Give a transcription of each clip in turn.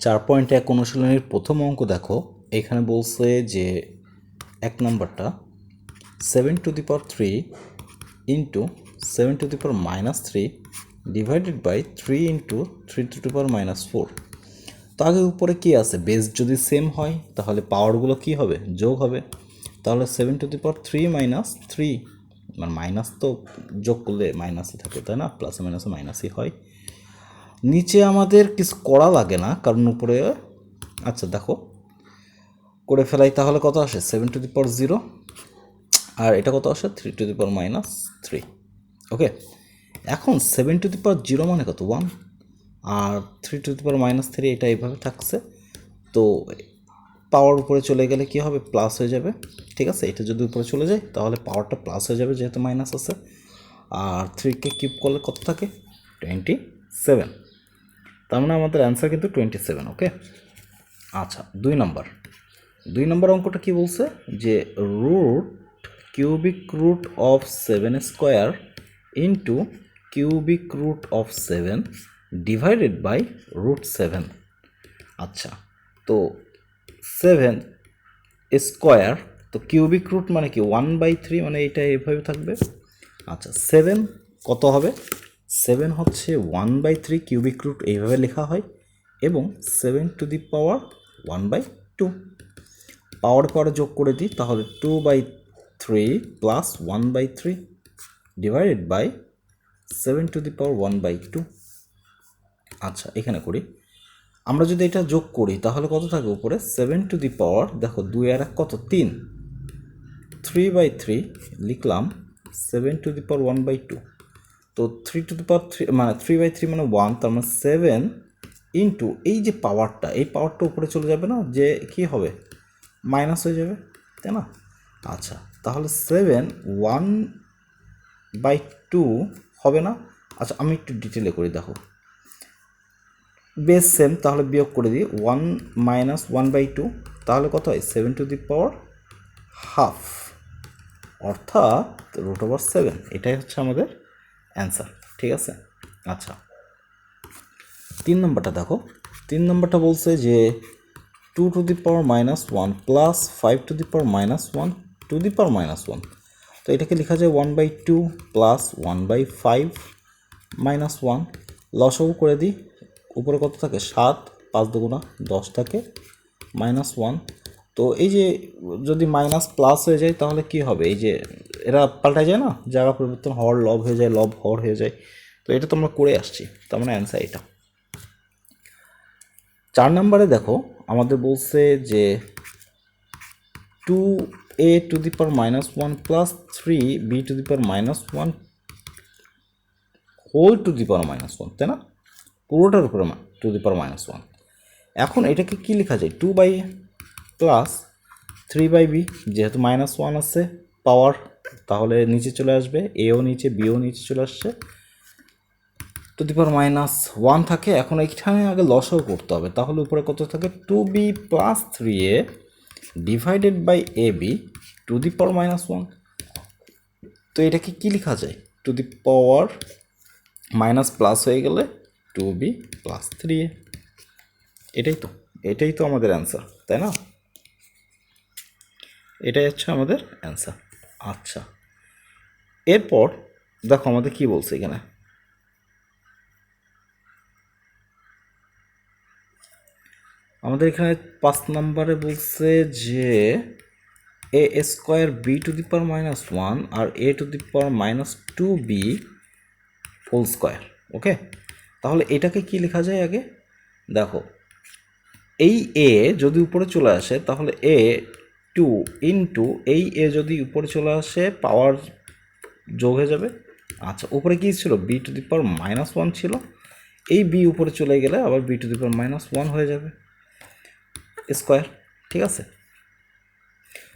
4.1 অনুশীলনীর প্রথম অঙ্ক দেখো। এখানে বলছে যে 1 নম্বরটা 7^3 ইন্টু 7^-3 ডিভাইডেড বাই 3 ইন্টু 3^-4। তো আগে উপরে কি আছে, বেস যদি সেম হয় তাহলে পাওয়ারগুলো কি হবে, যোগ হবে। তাহলে 7^3 মাইনাস 3, মানে মাইনাস তো যোগ করলে মাইনাসই থাকে, তাই না? প্লাসে মাইনাসে মাইনাসই হয়। নিচে আমাদের কিছু করা লাগে না, কারণ উপরে আচ্ছা দেখো করে ফেলাই। তাহলে কত আসে 7^0, আর এটা কত আসে 3^-3। ওকে, এখন 7^0 মানে কত 1, আর 3^-3 এটা এইভাবে থাকছে। তো পাওয়ার উপরে চলে গেলে কি হবে, প্লাস হয়ে যাবে। ঠিক আছে, এটা যদি উপরে চলে যায় তাহলে পাওয়ারটা প্লাস হয়ে যাবে, যেহেতু মাইনাস আছে। আর 3কে কিউব করলে কত থাকে 27। তার মানে আমাদের অ্যান্সার কিন্তু 27। ওকে, আচ্ছা 2 নম্বর অঙ্কটা কি বলছে যে cubic root of 7² into cubic root of 7 divided by √7। আচ্ছা, তো 7² তো কিউবিক রুট মানে কি 1/3, মানে এটা এইভাবে থাকবে। আচ্ছা 7 কত হবে, 7 হচ্ছে 1/3 কিউবিক রুট, এইভাবে লেখা হয়। এবং 7^1/2 পাওয়ার পরে যোগ করে দিই, তাহলে 2/3 প্লাস 1/3 ডিভাইডেড বাই 7^1/2। আচ্ছা এখানে করি, আমরা যদি এটা যোগ করি তাহলে কত থাকে উপরে 7 দেখো 2 আর 1 কত 3, 3/3 লিখলাম 7^1/2। তো 3 মানে 3/3 মানে 1, তার মানে 7 ইন্টু এই যে পাওয়ারটা, এই পাওয়ারটা উপরে চলে যাবে না, যে কি হবে মাইনাস হয়ে যাবে, তাই না? আচ্ছা তাহলে 7 1/2 হবে না। আচ্ছা আমি একটু ডিটেলে করি, দেখো বেস সেম, তাহলে বিয়োগ করে দিই 1 মাইনাস 1/2, তাহলে কত হয় 7^12, অর্থাৎ √7। এটাই হচ্ছে আমাদের অ্যান্সার। ঠিক আছে, আচ্ছা 3 নম্বরটা দেখো। 3 নম্বরটা বলছে যে 2^-1 প্লাস 5^-1 2^-1। তো এটাকে লেখা যায় 1/2 প্লাস 1/5 মাইনাস 1। লসাগু করে দিই, উপরে কত থাকে 7, 5 দুগুণা 10 থাকে, মাইনাস 1। তো এই যে যদি মাইনাস প্লাস হয়ে যায় তাহলে কি হবে, এই যে এরা পাল্টা যায় না, জায়গা পরিবর্তন হওয়ার লব হয়ে যায়, লব হওয়ার হয়ে যায়। তো এটা তো আমরা করে আসছি, তার মানে অ্যান্সার এটা। 4 নম্বরে দেখো আমাদের বলছে যে 2a⁻1 প্লাস 3b⁻1 হোল⁻1, তাই না? পুরোটার উপরে ⁻1। এখন এটাকে কি লেখা যায় 2/a প্লাস 3/b, যেহেতু -1 আছে পাওয়ার, তাহলে নিচে চলে আসবে, এও নিচে বিও নিচে চলে আসছে, ⁻1 থাকে। এখন এইখানে আগে লসাগু করতে হবে, তাহলে উপরে কত থাকে 2b plus 3a divided by ab ⁻1। তো এটাকে কি লেখা যায়, two the power minus plus হয়ে গেলে 2b প্লাস 3a। এটাই তো আমাদের অ্যান্সার, তাই না? এটাই হচ্ছে আমাদের অ্যান্সার। আচ্ছা এরপর দেখো আমাদের কি বলছে এখানে, আমাদের এখানে 5 নম্বরে বলছে যে a² b⁻1 আর a⁻2b হোল স্কোয়ার। ওকে, তাহলে এটাকে কি লেখা যায় আগে দেখো, এই এ যদি উপরে চলে আসে তাহলে a2 ইন্টু এই এ যদি উপরে চলে আসে পাওয়ার যোগ হয়ে যাবে। আচ্ছা উপরে কি ছিল b⁻1 ছিল, এই বি উপরে চলে গেলে আবার b⁻1 হয়ে যাবে স্কোয়ার। ঠিক আছে,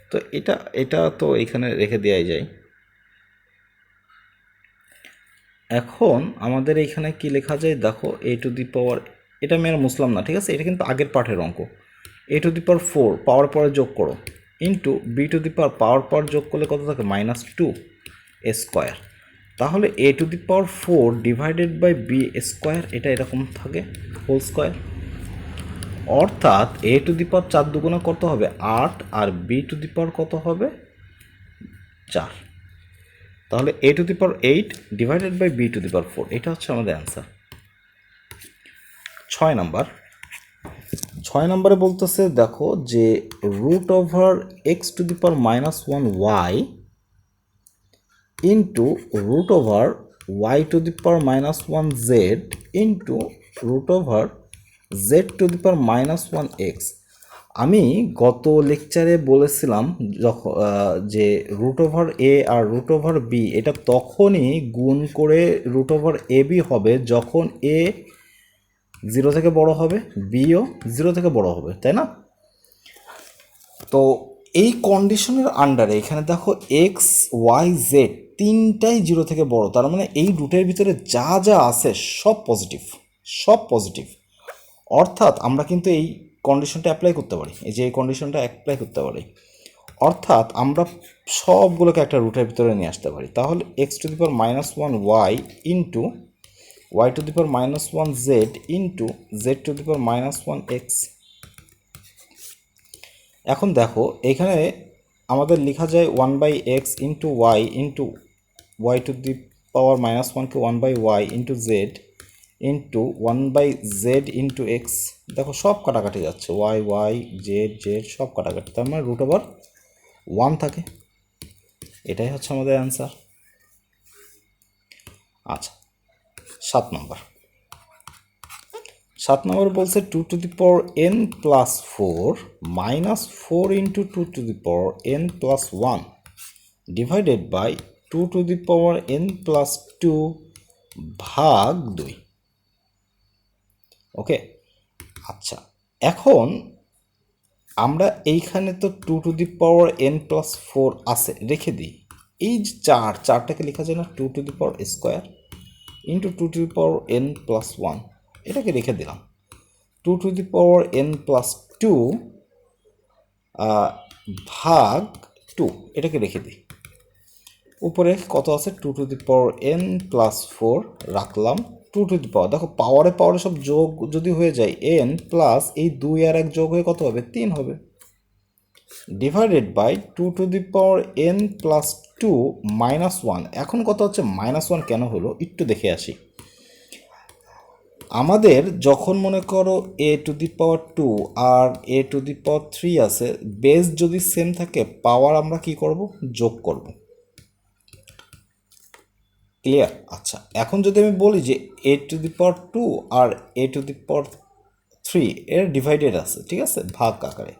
তো এটা তো এখানে রেখে দেওয়াই যায়। এখন আমাদের এইখানে কি লেখা যায় দেখো, a⁻, এটা আমি আর মুছলাম না, ঠিক আছে, এটা কিন্তু আগের পাঠের অঙ্ক। a⁴ পাওয়ার পরে যোগ করো ইন্টু b⁻, পাওয়ার পর যোগ করলে কত থাকে -2 স্কোয়ার। তাহলে a⁴ divided by b square, এটা এরকম থাকে হোল স্কোয়ার। অর্থাৎ এ টু দি পাওয়ার 4 দুগুণে কত হবে 8 আর বি টু দি পাওয়ার কত হবে 4। তাহলে A to the power 8 divided by B to the power 4, এটা হচ্ছে আমাদের অ্যান্সার। 6 নম্বরে বলতেছে দেখো যে root over x to the power -1 Y into root over y to the power -1 Z into root over z to the power -1 x. আমি গত লেকচারে বলেছিলাম যখন যে রুট ওভার এ আর রুট ওভার বি এটা তখনই গুণ করে রুট ওভার এ বি হবে যখন এ 0 থেকে বড় হবে, বিও 0 থেকে বড় হবে, তাই না? তো এই কন্ডিশনের আন্ডারে এখানে দেখো এক্স ওয়াই জেড তিনটাই 0 থেকে বড়, তার মানে এই রুটের ভিতরে যা যা আছে সব পজিটিভ, সব পজিটিভ। অর্থাৎ আমরা কিন্তু এই কন্ডিশনটা অ্যাপ্লাই করতে পারি, এই যে এই কন্ডিশনটা অ্যাপ্লাই করতে পারি, অর্থাৎ আমরা সবগুলোকে একটা রুটের ভিতরে নিয়ে আসতে পারি। তাহলে X to the power -1 Y into Y to the power -1 Z into Z to the power -1 X. এখন দেখো এখানে আমাদের লেখা যায় 1/x into Y to the power -1কে 1/y into Z into 1/z into X. দেখো সব কাটাকাটি যাচ্ছে, ওয়াই ওয়াই জেড জেড সব কাটাকাটি, তার মানে রুট ওভার 1 থাকে। এটাই হচ্ছে আমাদের অ্যান্সার। আচ্ছা, 7 নম্বর বলছে 2 to the power n plus 4 minus 4 into 2 to the power n plus 1 divided by 2 to the power n plus 2 ভাগ 2। ওকে, আচ্ছা এখন আমরা এইখানে তো 2 to the power n plus 4 আছে, রেখে দিই। এই যে চারটাকে লেখা যায় না 2 to the power square into 2 to the power n plus 1, এটাকে রেখে দিলাম। 2 to the power n plus 2 ভাগ 2, এটাকে রেখে দিই। উপরে কত আছে 2 to the power n plus 4 রাখলাম। 2 টু দি পাওয়ার, দেখো পাওয়ারে পাওয়ারে সব যোগ যদি হয়ে যায় n প্লাস এই 2 আর 1 যোগ হয়ে কত হবে 3 হবে, divided by 2 to the power n plus 2 minus 1। এখন কত হচ্ছে -1 কেন হলো একটু দেখে আসি। আমাদের যখন মনে করো এ to the power 2 R A to the power 3 আছে, বেস যদি সেম থাকে পাওয়ার আমরা কি করব যোগ করব। ক্লিয়ার? আচ্ছা, এখন যদি আমি বলি যে এ to the power 2 R A to the power 3 এর ডিভাইডেড আছে, ঠিক আছে, ভাগ আকারে,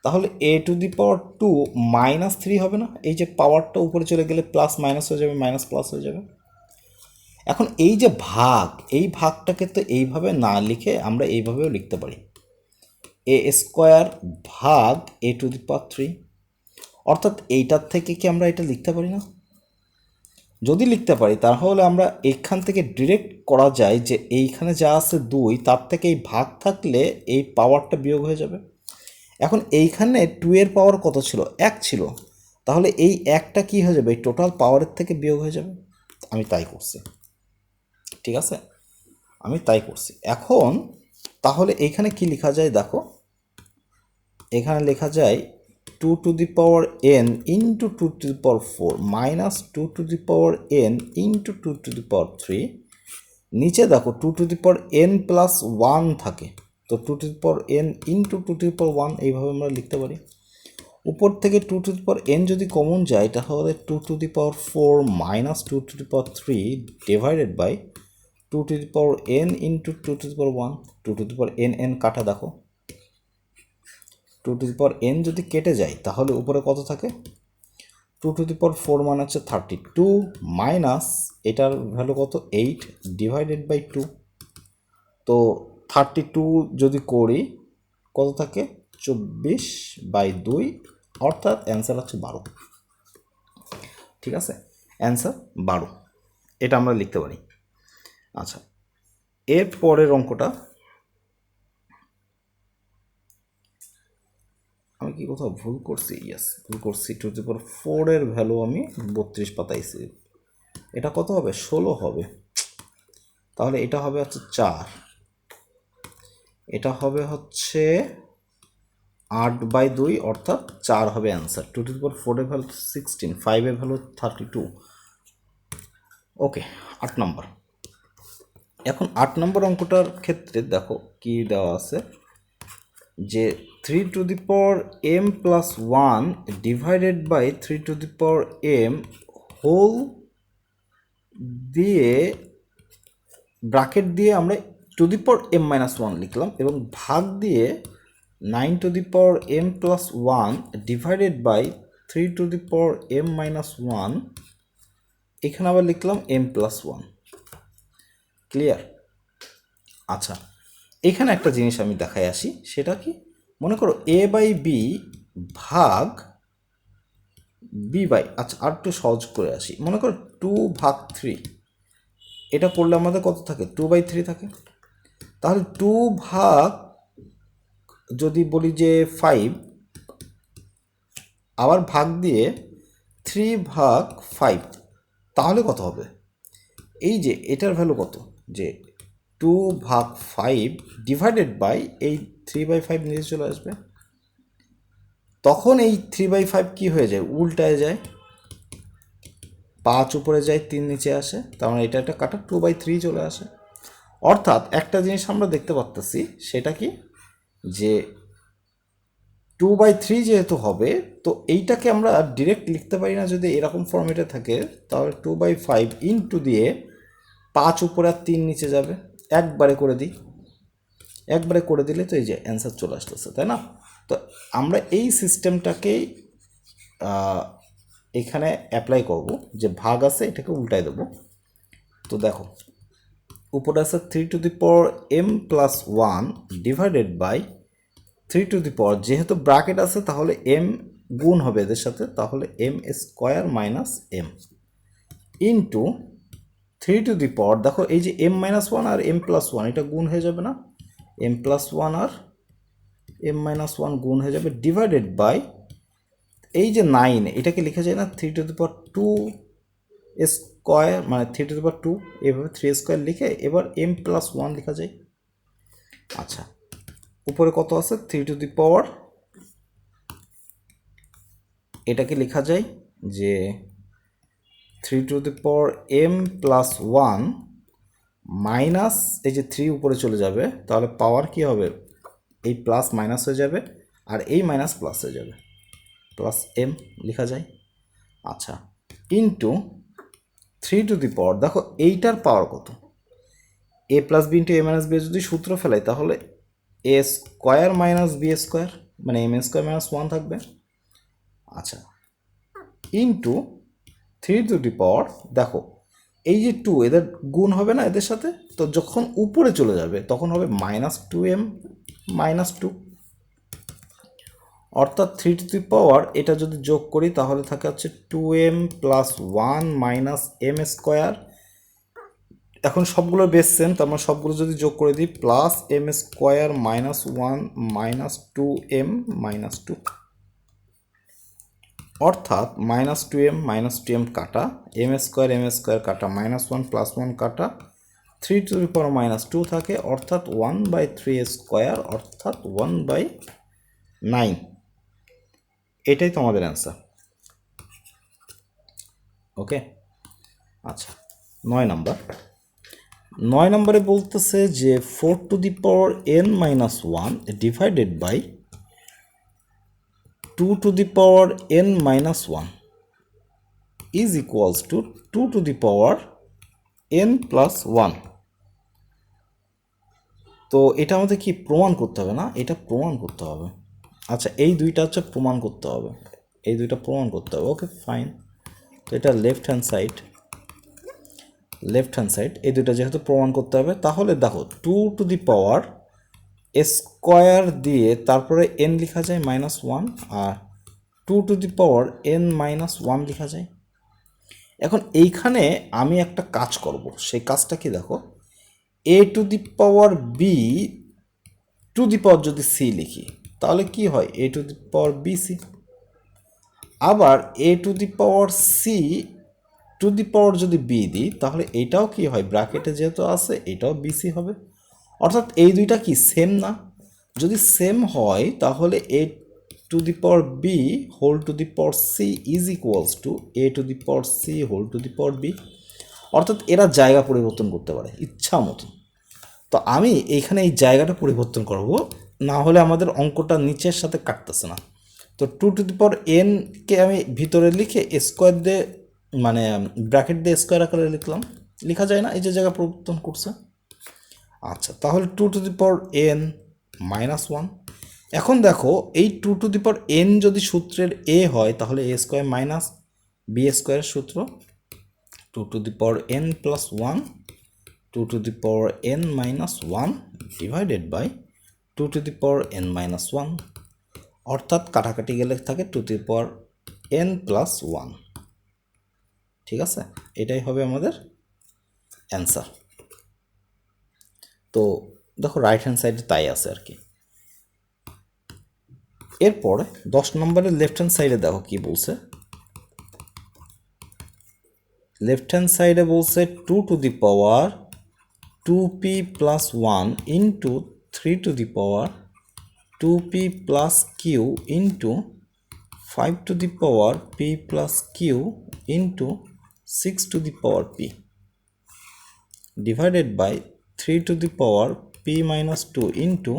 তাহলে এ টু দি পাওয়ার 2 -3 হবে না? এই যে পাওয়ারটা উপরে চলে গেলে প্লাস মাইনাস হয়ে যাবে, মাইনাস প্লাস হয়ে যাবে। এখন এই যে ভাগ, এই ভাগটাকে তো এইভাবে না লিখে আমরা এইভাবেও লিখতে পারি, এ স্কোয়ার ভাগ এ টু দি পাওয়ার 3। অর্থাৎ এইটার থেকে কি আমরা এটা লিখতে পারি না? যদি লিখতে পারি তাহলে আমরা এখান থেকে ডিরেক্ট করা যায় যে এইখানে যা আছে 2, তার থেকে এই ভাগ থাকলে এই পাওয়ারটা বিয়োগ হয়ে যাবে। এখন এইখানে 2 এর পাওয়ার কত ছিল 1 ছিল, তাহলে এই একটা কি হয়ে যাবে এই টোটাল পাওয়ারের থেকে বিয়োগ হয়ে যাবে। আমি তাই করছি, ঠিক আছে, আমি তাই করছি। এখন তাহলে এইখানে কি লেখা যায় দেখো, এখানে লেখা যায় 2 to the power n into 2 to the power 4 minus 2 to the power n into 2 to the power 3। নিচে দেখো 2 to the power n plus 1 থাকে, তো 2 to the power n into 2 to the power 1 এইভাবে আমরা লিখতে পারি। উপর থেকে 2 টু দি পাওয়ার n যদি কমন যায় তাহলে 2 to the power 4 minus 2 to the power 3 divided by 2 to the power n into 2 to the power 1। 2 to the power n কাটা, দেখো 2 টু দি পাওয়ার n যদি কেটে যায় তাহলে উপরে কত থাকে 2 টু দি পাওয়ার 4 মানে হচ্ছে 32 মাইনাস এটার ভ্যালু কত 8 ডিভাইডেড বাই 2। তো 32 যদি করি কত থাকে 24/2, অর্থাৎ অ্যান্সার হচ্ছে 12। ঠিক আছে, অ্যান্সার 12, এটা আমরা লিখতে পারি। আচ্ছা, এর পরের অঙ্কটা আমি কি কোথাও ভুল করছি? ইয়েস, ভুল করছি। 2 টু দি পাওয়ার 4 এর ভ্যালু আমি 32 পাতাইছি, এটা কত হবে 16 হবে, তাহলে এটা হবে হচ্ছে 4, এটা হবে হচ্ছে 8/2 অর্থাৎ 4 হবে অ্যান্সার। 2^4 এর ভ্যালু 16, 5 এর ভ্যালু 32। ওকে, 8 নম্বর। এখন 8 নম্বর অঙ্কটার ক্ষেত্রে দেখো কি দেওয়া আছে, যে 3m+1 divided by 3m whole দিয়ে ব্র্যাকেট দিয়ে আমরা m-1 লিখলাম এবং ভাগ দিয়ে 9m+1 ডিভাইডেড বাই 3m-1 এখানে আবার লিখলাম m+1। ক্লিয়ার? আচ্ছা, এখানে একটা জিনিস আমি দেখাই আসি, সেটা কি, মনে করো a/b ভাগ b/, আচ্ছা আর একটু সহজ করে আসি, মনে করো 2/3, এটা করলে আমাদের কত থাকে, 2/3 থাকে। তাহলে 2 ভাগ যদি বলি যে 5, আবার ভাগ দিয়ে 3/5, তাহলে কত হবে, এই যে এটার ভ্যালু কত, যে 2/5 ডিভাইডেড বাই এই 3/5 নিচে চলে আসবে, তখন এই 3/5 কি হয়ে যায়, উল্টায় যায়, 5 উপরে যায় 3 নিচে আসে, তার মানে এটা একটা কাটা 2/3 চলে আসে। অর্থাৎ একটা জিনিস আমরা দেখতে পাচ্ছি, সেটা কি, যে 2/3 যেহেতু হবে, তো এইটাকে আমরা ডিরেক্ট লিখতে পারি না, যদি এরকম ফর্মেটে থাকে তাহলে 2/5 ইন্টু দিয়ে 5 উপরে আর 3 নিচে যাবে, একবারে করে দিই, একবারে করে দিলে তো এই যে অ্যান্সার চলে আসতেছে, তাই না? তো আমরা এই সিস্টেমটাকেই এখানে অ্যাপ্লাই করব, যে ভাগ আছে এটাকে উল্টাই দেবো। তো দেখো উপরে আছে 3m+1 ডিভাইডেড বাই 3, যেহেতু ব্র্যাকেট আছে তাহলে m গুণ হবে এদের সাথে, তাহলে m² - m ইন্টু 3, দেখো এই যে m-1 আর m+1 এটা গুণ হয়ে যাবে না, m+1 আর m-1 গুণ হয়ে যাবে, ডিভাইডেড বাই এই যে 9, এটাকে লেখা যায় না 3^2 মানে 3^2, এভাবে 3² লিখে এবার m+1 লেখা যায়। আচ্ছা, উপরে কত আছে 3, এটাকে লেখা যায় যে 3m+1 মাইনাস এই যে 3 উপরে চলে যাবে, তাহলে পাওয়ার কি হবে, এই প্লাস মাইনাস হয়ে যাবে আর এই মাইনাস প্লাস হয়ে যাবে, প্লাস m লেখা যায়। আচ্ছা, ইন্টু 3, দেখো এইটার পাওয়ার কত, a+b ইন্টু a-b যদি সূত্র ফেলাই তাহলে a² - b², মানে m² - 1 থাকবে। আচ্ছা, ইন্টু 3, দেখো এই যে 2 এদের গুণ হবে না এদের সাথে, তো যখন উপরে চলে যাবে তখন হবে -2m - 2, অর্থাৎ 3 এটা যদি যোগ করি তাহলে থাকে হচ্ছে 2m+1 - m²। এখন সবগুলো বেস সেম, তার মানে সবগুলো যদি যোগ করে দিই প্লাস m² - 1 - 2m - 2, অর্থাৎ -2m - 2m কাটা, m² কাটা, -1 + 1 কাটা, 3 - 2 থাকে, অর্থাৎ 1/3², অর্থাৎ 1/9। এটাই তো আমাদের অ্যান্সার। ওকে, আচ্ছা 9 নম্বর। 9 নম্বরে বলতেছে যে 4n-1 divided by 2n-1 is equals to 2n+1। তো এটা আমাদের কি প্রমাণ করতে হবে না, এটা প্রমাণ করতে হবে। আচ্ছা, এই দুইটা হচ্ছে প্রমাণ করতে হবে, এই দুইটা প্রমাণ করতে হবে। ওকে ফাইন, তো এটা লেফট হ্যান্ড সাইড, এই দুইটা যেহেতু প্রমাণ করতে হবে, তাহলে দেখো 2^² দিয়ে তারপরে n লেখা যায় -1 আর 2n-1 লেখা যায়। এখন এইখানে আমি একটা কাজ করব, সেই কাজটা কি দেখো, a⁴b যদি c লিখি তাহলে কি হয়, a⁴bc, আবার a⁴c যদি b দিই তাহলে এটাও কি হয়, ব্র্যাকেটে যেহেতু আছে এটাও bc হবে। অর্থাৎ এই দুইটা কি সেম না, যদি সেম হয় তাহলে a to the power b whole to the power c is equals to a to the power c whole to the power b। অর্থাৎ এরা জায়গা পরিবর্তন করতে পারে ইচ্ছা মতো। তো আমি এইখানে এই জায়গাটা পরিবর্তন করব, না হলে আমাদের অঙ্কটা নিচের সাথে কাটতেছে না। তো টু টু দি পাওয়ার এনকে আমি ভিতরে লিখে স্কোয়ার দিয়ে মানে ব্র্যাকেট দিয়ে স্কোয়ার আকারে লিখলাম, লেখা যায় না, এই যে জায়গা পরিবর্তন করছে। আচ্ছা, তাহলে two to the power n minus one. এখন দেখো এই two to the power n যদি সূত্রের এ হয় তাহলে এ স্কোয়ার মাইনাস বি স্কোয়ারের সূত্র two to the power n plus one two to the power n minus one divided by two to the power n minus one, অর্থাৎ কাটাকাটি গেলে থাকে two to the power n plus one. ঠিক আছে, এটাই হবে আমাদের অ্যান্সার। তো দেখো রাইট হ্যান্ড সাইডে তাই আছে আর কি। এরপর 10 নম্বরের লেফট হ্যান্ড সাইডে দেখো কি বলছে। লেফট হ্যান্ড সাইডে বলছে two to the power two p plus one into three to the power two p plus q into five to the power p plus q into six to the power p divided by three to the power P minus two into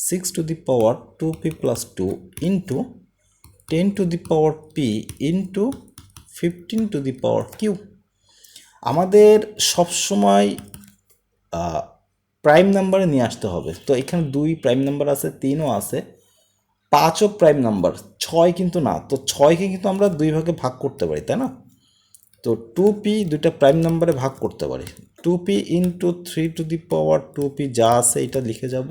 six to the power two p plus two into ten to the power p into fifteen to the power q. আমাদের সবসময় prime নাম্বারে নিয়ে আসতে হবে। তো এখানে দুই prime number আছে, তিনও আছে, পাঁচও প্রাইম নাম্বার, ছয় কিন্তু না। তো ছয়কে কিন্তু আমরা দুই ভাগে ভাগ করতে পারি, তাই না? তো টু পি দুইটা প্রাইম নাম্বারে ভাগ করতে পারি। Two p into three to the power two p যা আছে এটা লিখে যাব,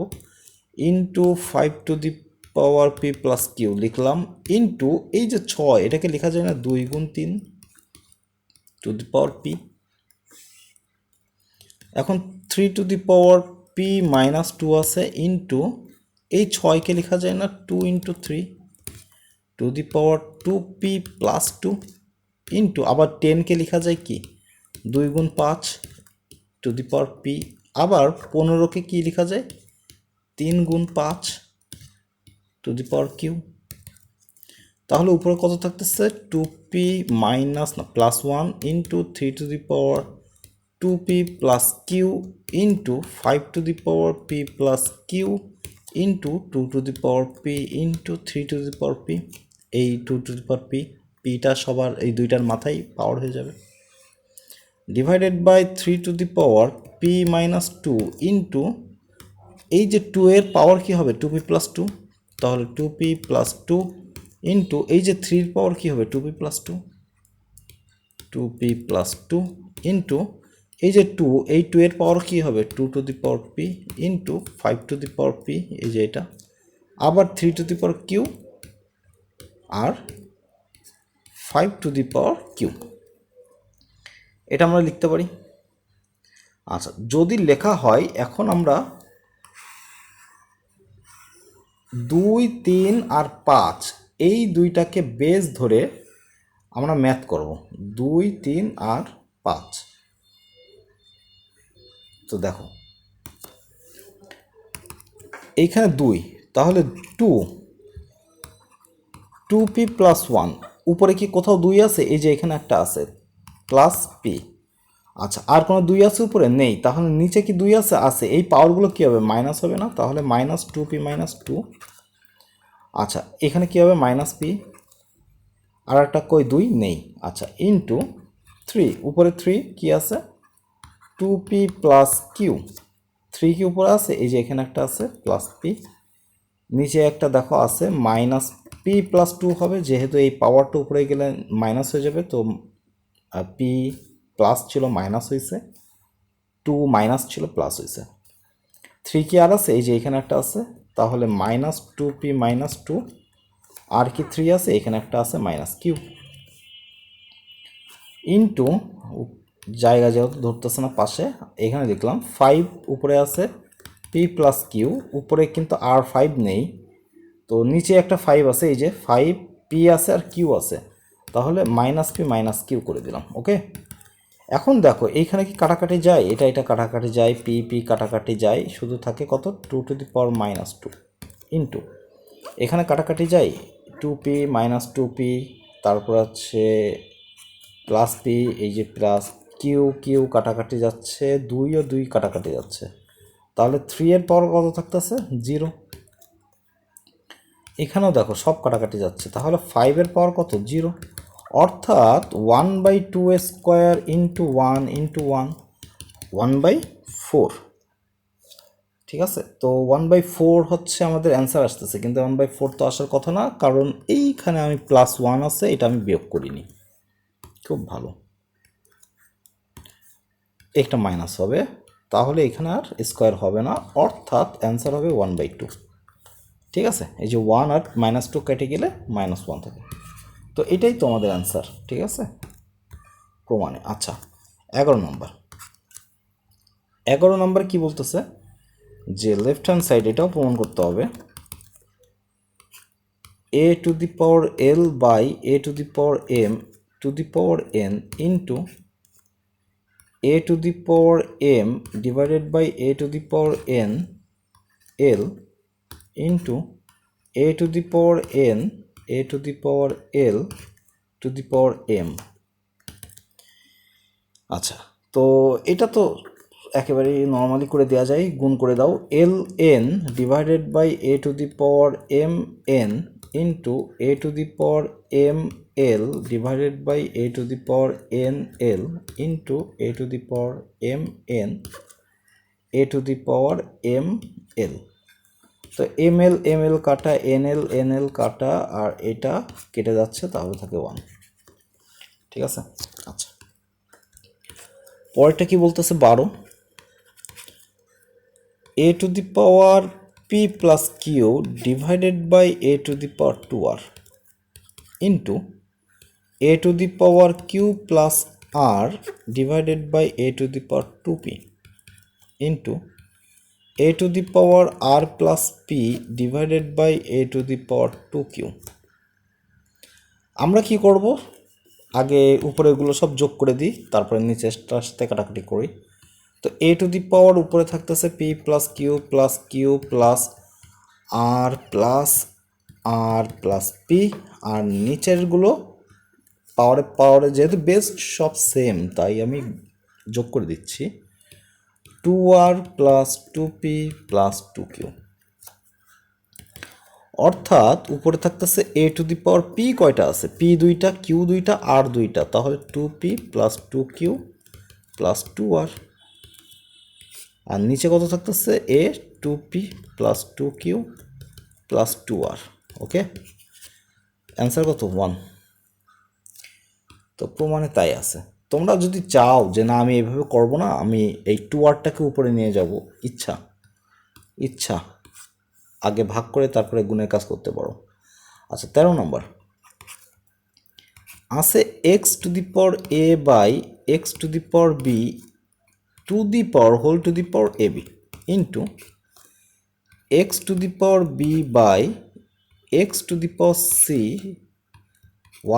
into five to the power p plus q লিখলাম, ইন্টু এই যে ছয় এটাকে লেখা যায় না দুই গুণ তিন টু দি পাওয়ার পি। এখন three to the power P minus two আছে, ইন্টু এই ছয়কে লেখা যায় না two into three to the power two p plus two, into আবার টেনকে লেখা যায় কি দুই গুণ পাঁচ টু দি পাওয়ার পি, আবার পনেরোকে কি লেখা যায় তিন গুণ পাঁচ টু দি পাওয়ার কিউ। তাহলে উপরে কত থাকতেছে টু পি মাইনাস না plus one into three to the power two p plus q into five to the power p plus q into two to the power p into three to the power p. এই two to the power পিটা সবার এই দুইটার মাথায় power হয়ে যাবে, divided by three to the power P minus two into এই যে টু এর পাওয়ার কী হবে টু পি প্লাস টু, তাহলে two p plus two into এই যে থ্রির পাওয়ার কী হবে two p plus two two p plus two into এই যে টু এই টু এর পাওয়ার কী হবে two to the power p into five to the power p, এই যে এটা আবার three to the power q আর five to the power q, এটা আমরা লিখতে পারি। আচ্ছা, যদি লেখা হয় এখন আমরা দুই তিন আর পাঁচ এই দুইটাকে বেস ধরে আমরা ম্যাথ করব, দুই তিন আর পাঁচ। তো দেখো এইখানে দুই, তাহলে two two p plus one, উপরে কি কোথাও দুই আছে? এই যে এখানে একটা আছে প্লাস পি। আচ্ছা, আর কোনো দুই আছে উপরে? নেই। তাহলে নিচে কি দুই আছে? আছে। এই পাওয়ারগুলো কী হবে মাইনাস হবে না? তাহলে minus two P minus two. আচ্ছা, এখানে কী হবে মাইনাস পি, আর একটা কই দুই নেই। আচ্ছা, ইন্টু থ্রি, উপরে থ্রি কি আছে two p plus q, three কি উপরে আছে? এই যে এখানে একটা আছে প্লাস পি, নিচে একটা দেখো আছে মাইনাস পি প্লাস টু হবে, যেহেতু এই পাওয়ারটা উপরে গেলে মাইনাস হয়ে যাবে, তো পি প্লাস ছিল মাইনাস হয়েছে, টু মাইনাস ছিল প্লাস হয়েছে। থ্রি কি আর আছে? এই যে এখানে একটা আছে, তাহলে minus two P minus two, আর কি থ্রি আছে? এখানে একটা আছে মাইনাস কিউ, ইন্টু জায়গা যেহেতু ধরতেছে না পাশে, এখানে লিখলাম ফাইভ, উপরে আছে পি প্লাস কিউ, উপরে কিন্তু আর ফাইভ নেই, তো নিচে একটা ফাইভ আছে, এই যে ফাইভ পি আছে আর কিউ আছে, তাহলে মাইনাস পি মাইনাস কিউ করে দিলাম। ওকে, এখন দেখো এইখানে কি কাটাকাটি যায়, এটা কাটাকাটি যায়, পি পি কাটাকাটি যায়, শুধু থাকে কত 2⁻², ইন্টু এখানে কাটাকাটি যায় 2p - 2p, তারপর হচ্ছে প্লাস পি, এই যে প্লাস কিউ কিউ কাটাকাটি যাচ্ছে, 2 ও 2 কাটাকাটি যাচ্ছে, তাহলে 3 এর পাওয়ার কত থাকতেছে 0। এখানেও দেখো সব কাটাকাটি যাচ্ছে, তাহলে 5 এর পাওয়ার কত 0, অর্থাৎ 1/2² ইন্টু 1 ইন্টু 1 1/4। ঠিক আছে, তো 1/4 হচ্ছে আমাদের অ্যান্সার আসতেছে, কিন্তু 1/4 তো আসার কথা না, কারণ এইখানে আমি +1 আছে, এটা আমি বিয়োগ করিনি। খুব ভালো, একটা মাইনাস হবে, তাহলে এখানে আর স্কোয়ার হবে না, অর্থাৎ অ্যান্সার হবে 1/2। ঠিক আছে, এই যে 1 আর -2 কেটে গেলে -1 থাকে, তো এটাই তো আমাদের অ্যান্সার। ঠিক আছে, প্রমাণে। আচ্ছা, 11 নম্বর কি বলতেছে, যে লেফট হ্যান্ড সাইড, এটাও প্রমাণ করতে হবে, a⁴l by a⁴m n into a⁴m divided by a⁴n l into a⁴n a⁴l m। আচ্ছা, তো এটা তো একেবারে নর্মালি করে দেওয়া যায়, গুণ করে দাও, ln divided by a⁴m n into a⁴m l divided by a⁴n l into a⁴m n a⁴m l। তো ml কাটা, nl কাটা, আর এটা কেটে যাচ্ছে, তাহলে থাকে 1। ঠিক আছে, আচ্ছা, পরেরটা কি বলতেছে 12, a⁴p plus q divided by a⁴2r into a⁴q plus r divided by a⁴2p into a⁴r plus p divided by a⁴2q। আমরা কি করব, আগে উপরেগুলো সব যোগ করে দিই, তারপরে নিচেরটার সাথে কাটাকাটি করি। তো a⁴ উপরে থাকতেছে p plus q plus r plus p, আর নিচেরগুলো পাওয়ারে যেহেতু বেস সব সেম, তাই আমি যোগ করে দিচ্ছি 2r plus 2p plus 2q, অর্থাৎ উপরে থাকতেছে a⁴p কয়টা আছে, p 2টা, q 2টা, r 2টা, তাহলে 2p plus 2q plus 2r, আর নিচে কত থাকতেছে a2p plus 2q plus 2r। ওকে, অ্যান্সার কত 1। তো প্রমাণে তাই আছে। তোমরা যদি চাও যে না আমি এইভাবে করব না, আমি এই 2rটাকে উপরে নিয়ে যাব, ইচ্ছা আগে ভাগ করে তারপরে গুণের কাজ করতে পারো। আচ্ছা, 13 নম্বর আছে x⁴a by x⁴b to the power whole to the power ab into x⁴b by x⁴c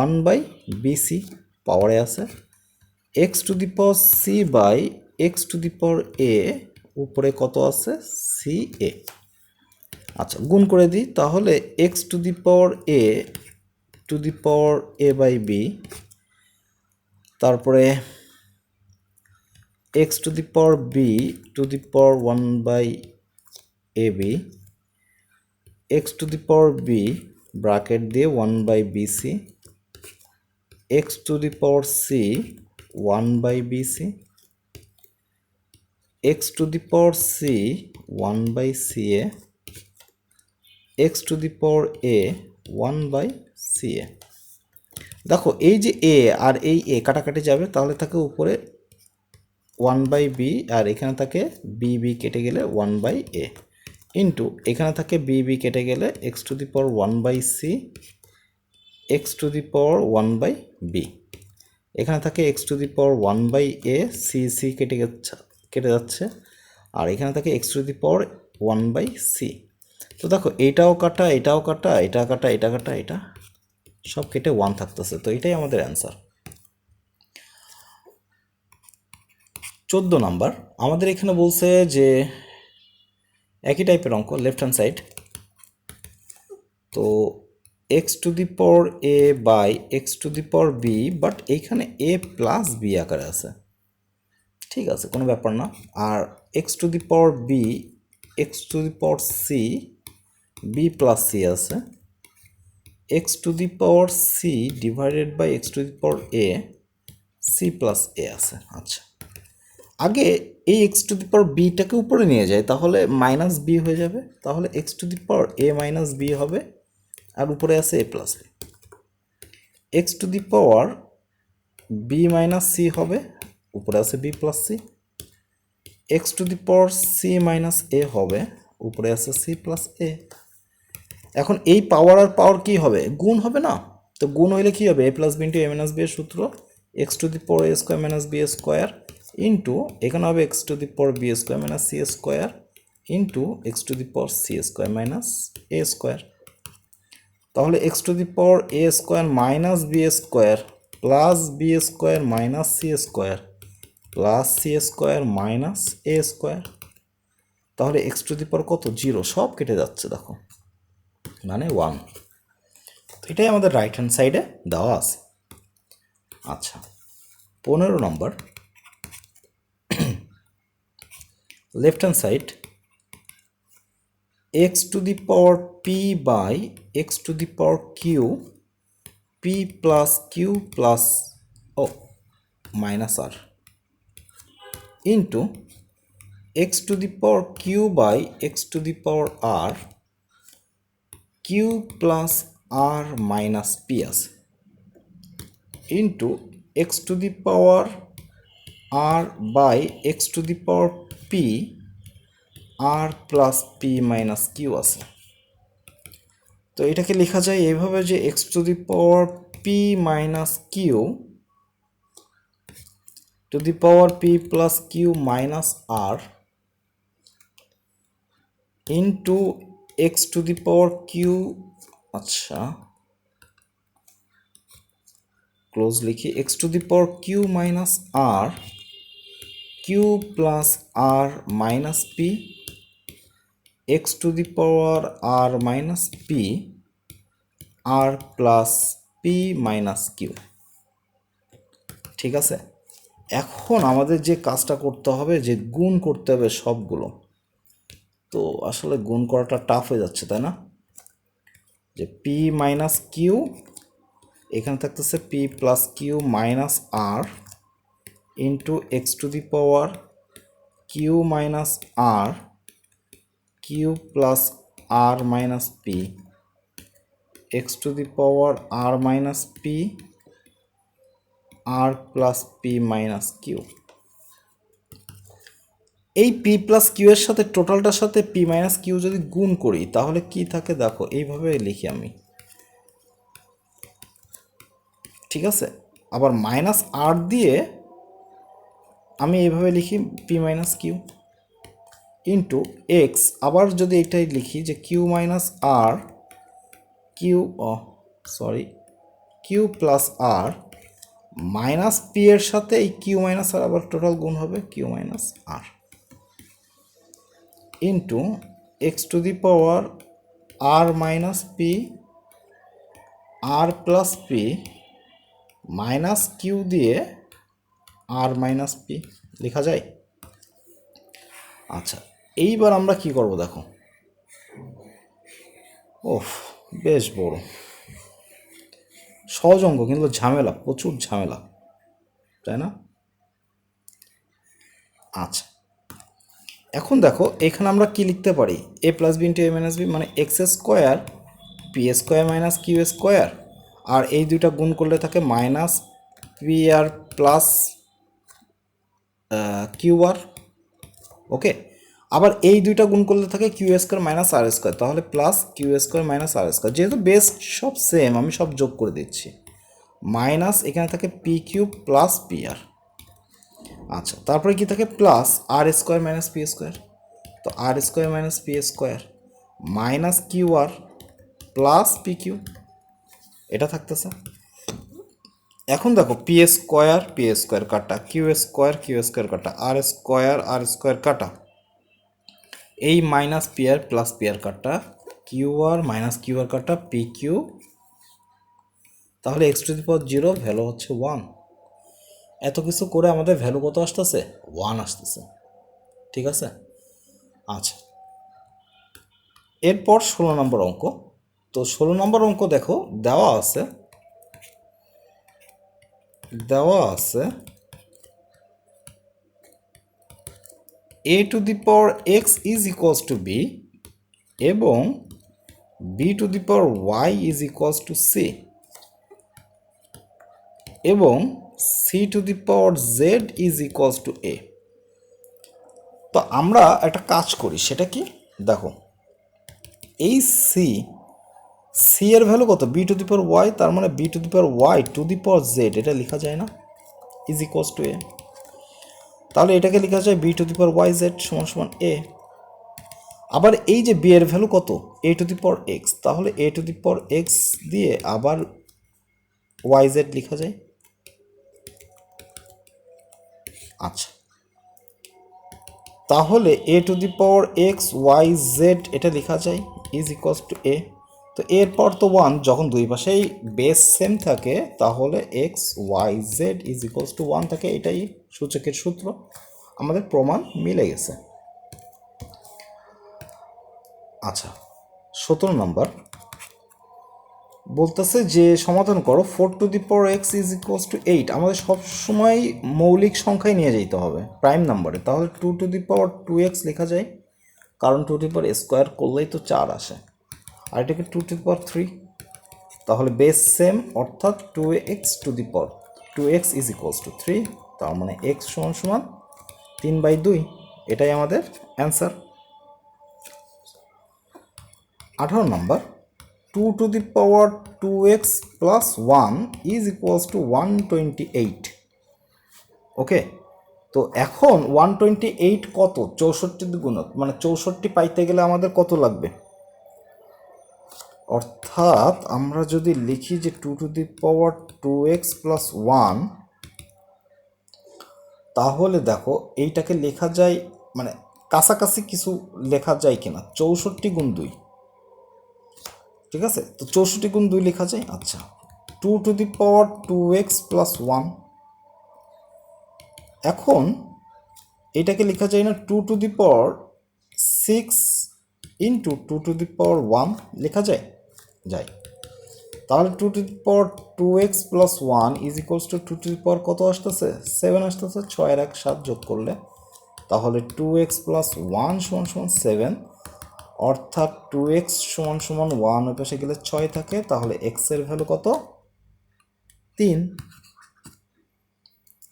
1/bc পাওয়ারে আছে, x⁴c বাই x⁴a উপরে কত আছে ca। আচ্ছা, গুণ করে দিই, তাহলে x⁴a বাই b, তারপরে x⁴b to the power 1/ab, x⁴b bracket দিয়ে 1/bc, x⁴c 1/bc, x⁴c 1/ca, x⁴a 1/ca। দেখো এই যে a আর এই a কাটাকাটি যাবে, তাহলে থাকে উপরে 1/b, আর এখানে থাকে b কেটে গেলে 1/a ইন্টু এখানে থাকে b কেটে গেলে x⁴ 1/c x⁴ 1/b, এখানে থাকে x⁴ 1/a c কেটে যাচ্ছে, আর এখানে থাকে x⁴ 1/c। তো দেখো এটাও কাটা, এটাও কাটা, এটা কাটা, এটা কাটা, এটা সব কেটে 1 থাকতেছে, তো এটাই আমাদের অ্যান্সার। 14 নাম্বার আমাদের এখানে বলছে যে একই টাইপের অঙ্ক লেফট হ্যান্ড সাইড। তো x to the power a by x to the power b, but এইখানে এ প্লাস বি আকারে আছে, ঠিক আছে কোনো ব্যাপার না। আর X to the power B X to the power C B plus C আছে, X to the power C divided by x to the power A C plus A আছে। আচ্ছা, আগে এই এক্স টু দি পাওয়ার বিটাকে উপরে নিয়ে যায়, তাহলে minus B হয়ে যাবে, তাহলে X to the power A minus B হবে, আর উপরে আছে A plus B. X to the power B minus C হবে, উপরে আছে B plus C. X to the power C minus A হবে, উপরে আছে সি প্লাস এ। এখন এই পাওয়ার আর পাওয়ার কি হবে, গুণ হবে না? তো গুণ হইলে কি হবে, A plus B into A minus B এর সূত্র X to the power A square minus B square into এখানে হবে X to the power B square minus C square into x to the power C square minus A square. তাহলে X to the power A square minus B square plus B square minus C square plus C square minus A square. তাহলে X to the power কত, zero, সব কেটে যাচ্ছে দেখো, মানে 1। তো এটাই আমাদের রাইট হ্যান্ড সাইডে দেওয়া আছে। আচ্ছা, 15 নম্বর left hand side X to the power P by x to the power Q P plus Q plus ও minus R into x to the power Q by x to the power R Q plus R minus P আছে into x to the power R by x to the power P R plus P minus Q আছে। তো এটাকে লেখা যায় এইভাবে যে X to the power P minus q to the power p plus q minus R into x to the power q, আচ্ছা close লিখি, x to the power Q minus r Q plus R minus p x to the power R minus P R plus P minus q. ঠিক আছে, এখন আমাদের যে কাজটা করতে হবে যে গুণ করতে হবে সবগুলো। তো আসলে গুণ করাটা টাফ হয়ে যাচ্ছে, তাই না? যে পি মাইনাস কিউ, এখানে থাকতেছে p plus q minus R into x to the power Q minus r Q plus R minus p x to the power R minus P R plus P minus q. এই p plus q এর সাথে টোটালটার সাথে P minus Q যদি গুণ করি তাহলে কি থাকে দেখো, এইভাবে লিখি আমি, ঠিক আছে? আবার মাইনাস আর দিয়ে আমি এইভাবে লিখি p minus q into x, আবার যদি এটাই লিখি যে q minus r q q plus আর মাইনাস পি এর সাথে এই কিউ মাইনাস আর আবার টোটাল গুণ হবে q minus R into x to the power R minus P R plus P minus q দিয়ে আর মাইনাস পি লেখা যায়। আচ্ছা, এইবার আমরা কি করব দেখো, ওহ বেশ বড় সহজ অঙ্ক কিন্তু ঝামেলা, প্রচুর ঝামেলা, তাই না? আচ্ছা, এখন দেখো এখানে আমরা কি লিখতে পারি, A plus B into A minus B মানে X square P square minus Q square, আর এই দুইটা গুণ করলে থাকে minus P R plus Q R. Okay, আবার এই দুইটা গুণ করলে থাকে Q square minus R square, তাহলে plus Q square minus R square, যেহেতু বেস সব সেম আমি সব যোগ করে দিচ্ছি, মাইনাস এখানে থাকে P cube plus P R. আচ্ছা, তারপরে কি থাকে plus R square minus P square, তো R square minus P square minus Q আর প্লাস পি কিউ, এটা থাকতেছে। এখন দেখো পি স্কোয়ার কাটা, কিউ স্কোয়ার কাটা, আর স্কোয়ার কাটা, এই minus P R plus P R কাটা, Q R minus Q R কাটা, পি কিউ, তাহলে X to the power 0 value হচ্ছে 1। এত কিছু করে আমাদের ভ্যালু কত আসতেছে? 1 আসতেছে। ঠিক আছে, আচ্ছা এরপর 16 নম্বর অঙ্ক। তো 16 নম্বর অঙ্ক দেখো দেওয়া আছে a to the power x is equals two b এবং b two the power y is equals two c এবং c two the power z is equals to a। তো আমরা একটা কাজ করি, সেটা কি দেখো, এই সি এর ভ্যালু কত? B to the power y, তার মানে b to the power y to the power z, এটা লেখা যায় না? Is equals to a. তাহলে এটাকে লেখা যায় b to the power y z সমান সমান এ। আবার এই যে বি এর ভ্যালু কত? এ টু দি পাওয়ার এক্স, তাহলে A to the power x দিয়ে আবার ওয়াই জেড লেখা যায়। আচ্ছা, তাহলে A to the power X Y Z এটা লেখা যায় ইজ ইকুয়ালস টু এ। তো এরপর তো 1, যখন দুই পাশেই বেস সেম থাকে তাহলে x Y z is equals to 1 থাকে, এটাই সূচকের সূত্র। আমাদের প্রমাণ মিলে গেছে। আচ্ছা 17 নম্বর বলতেছে যে সমাধান করো 4 two the power x is equals two 8। আমাদের সবসময় মৌলিক সংখ্যায় নিয়ে যেতে হবে প্রাইম নাম্বারে, তাহলে 2 টু দি পাওয়ার 2x লেখা যায়, কারণ 2 টু দি পাওয়ার স্কোয়ার করলেই তো 4 আসে। আর এটাকে 2 টু দি পাওয়ার 3, তাহলে বেস সেম, অর্থাৎ 2x two the power 2x is equals to 3, তার মানে x সমান সমান 3/2। এটাই আমাদের answer. 18 number 2 to the power 2x plus 1 is equals two 128। ওকে, তো এখন 128 কত? 64 গুণক, মানে 64 পাইতে গেলে আমাদের কত লাগবে? অর্থাৎ আমরা যদি লিখি যে 2 to the power 2x plus 1, তাহলে দেখো এইটাকে লেখা যায়, মানে কাছাকাছি কিছু লেখা যায় কিনা, 64 গুণ 2। ঠিক আছে, তো 64 গুণ 2 লেখা যায়। আচ্ছা, 2 to the power 2x plus 1, এখন এটাকে লেখা যায় না 2 to the power 6 into 2 to the power 1 লেখা যায়? যায়। তাহলে 2 to the power 2x plus 1 is equals to 2 to the power কত আসতেছে? 7 আসতেছে। 6 এর 1 7 যোগ করলে তাহলে 2x প্লাস 1 সমান সমান 7, অর্থাৎ 2x সমান সমান 1 ওই পাশে গেলে 6 থাকে, তাহলে x এর ভ্যালু কত? 3।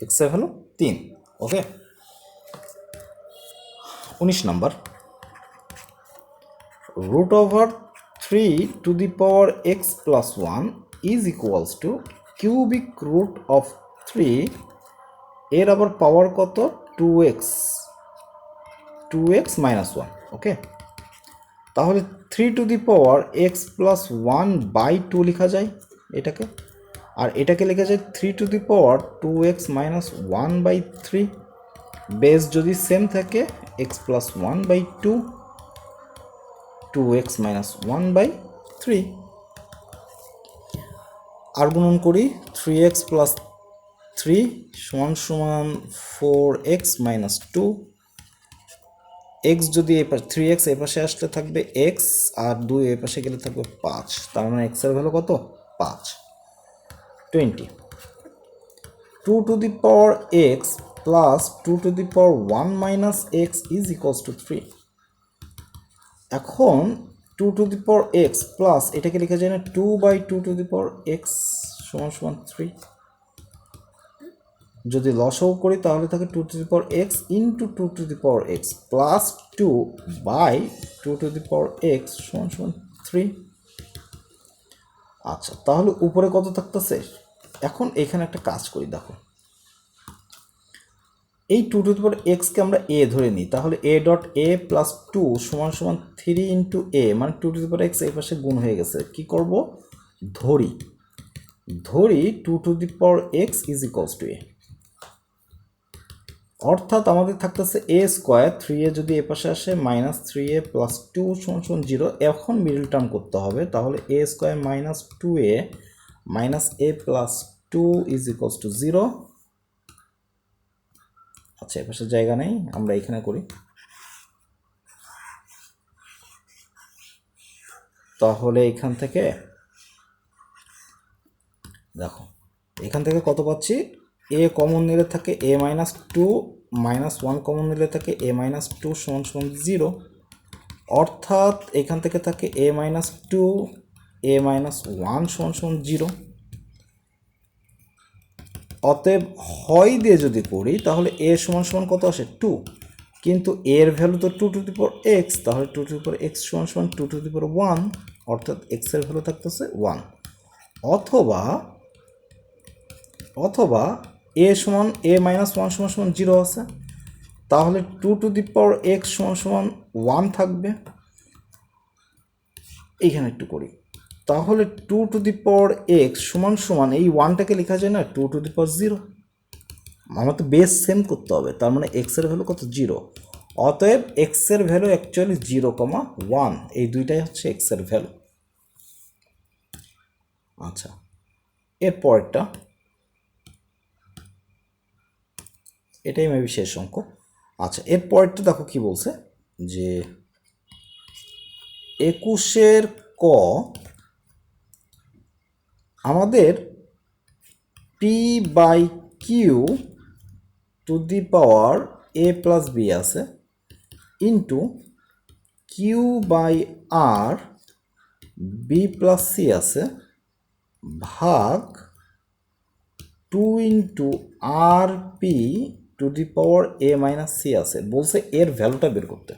x এর value 3। Okay, 19 number root over 3 to the power x plus 1 is equals to cubic root of 3, এর আবার পাওয়ার কত? 2x minus 1। ওকে, তাহলে 3 to the power x plus 1 by 2 লেখা যায় এটাকে, আর এটাকে লেখা যায় 3 to the power 2x minus 1 by 3। Base যদি সেম থাকে x plus 1 by 2, 2x minus 1 by 3। আর গুণন করি 3x প্লাস 3 সমান সমান 4x মাইনাস 2। x যদি 3x এ পাশে আসলে থাকবে x, আর 2 এ পাশে গেলে থাকবে 5, তার মানে x এর ভ্যালু কত? 5। 20 2 to the power x plus 2 to the power 1 minus x is equals to 3। এখন 2 to the power x plus এটাকে লেখা যায় না 2 by 2 to the power x সমান সমান 3। যদি লসাগু করি তাহলে থাকে 2 to the power x into 2 to the power x plus 2 by 2 to the power x সমান সমান 3। আচ্ছা, তাহলে উপরে কত থাকতেছে? এখন এখানে একটা কাজ করি, দেখো এই 2 টু দি পাওয়ার এক্সকে আমরা a ধরে নিই, তাহলে a ডট a প্লাস 2 সমান সমান 3 ইন্টু a, মানে 2 টু দি পাওয়ার এক্স এই পাশে গুণ হয়ে গেছে। কি করব? ধরি ধরি 2^x is equals to a, অর্থাৎ আমাদের থাকতেছে a স্কোয়ার 3a যদি এ পাশে আসে -3a + 2 = 0। এখন মিডল টার্ম করতে হবে, তাহলে a square -2a - a + 2 is equals two 0। আচ্ছা, এ পাশে জায়গা নেই, আমরা এখানে করি। তাহলে এখান থেকে দেখো, এখান থেকে কত পাচ্ছি, a কমন নিলে থাকে a - 2 -1 কমন নিলে থাকে a - 2 = 0। অর্থাৎ এখান থেকে থাকে a - 2 a - 1 = 0। অতএব হয় দিয়ে যদি করি তাহলে a = কত আসে 2, কিন্তু এর ভ্যালু তো 2^x, তাহলে 2^x = 2^1, অর্থাৎ x এর ভ্যালু থাকতেছে 1। অথবা a - 1 = 0 আছে, তাহলে 2^x = 1 থাকবে। এইখানে একটু করি, তাহলে 2^x = এই 1টাকে লেখা যায় না 2^0। আমার তো বেস সেম করতে হবে, তার মানে x এর ভ্যালু কত 0। অতএব x এর ভ্যালু অ্যাকচুয়ালি 0,1, এই দুইটাই হচ্ছে x এর ভ্যালু। আচ্ছা, এর পরেরটা, এটাই মেবি শেষ অঙ্ক। আচ্ছা, এর পরেরটা দেখো কি বলছে, যে 21 ক আমাদের p/q a + b আছে, ইন্টু q/r b + c আছে, ভাগ 2 × rp a - c আছে। বলছে এর ভ্যালুটা বের করতে।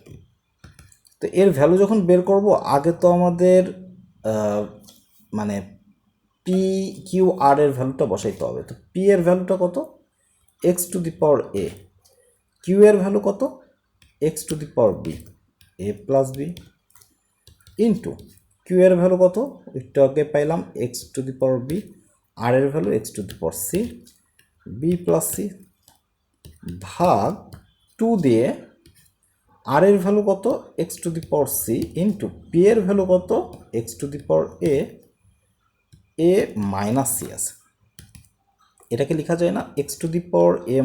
তো এর ভ্যালু যখন বের করব, আগে তো আমাদের মানে পি কিউ আর এর ভ্যালুটা বসাইতে হবে। তো পি এর ভ্যালুটা কত, x⁴a, কিউ এর ভ্যালু কত, x⁴b a + b, into q এর ভ্যালু কত, একটু আগে পাইলাম x⁴b, আর এর ভ্যালু x⁴c b + c, ভাগ 2 দিয়ে আর এর ভ্যালু কত x⁴c, ইন্টু পি এর ভ্যালু কত x⁴a a - c আছে। এটাকে লেখা যায় না x⁴a - b a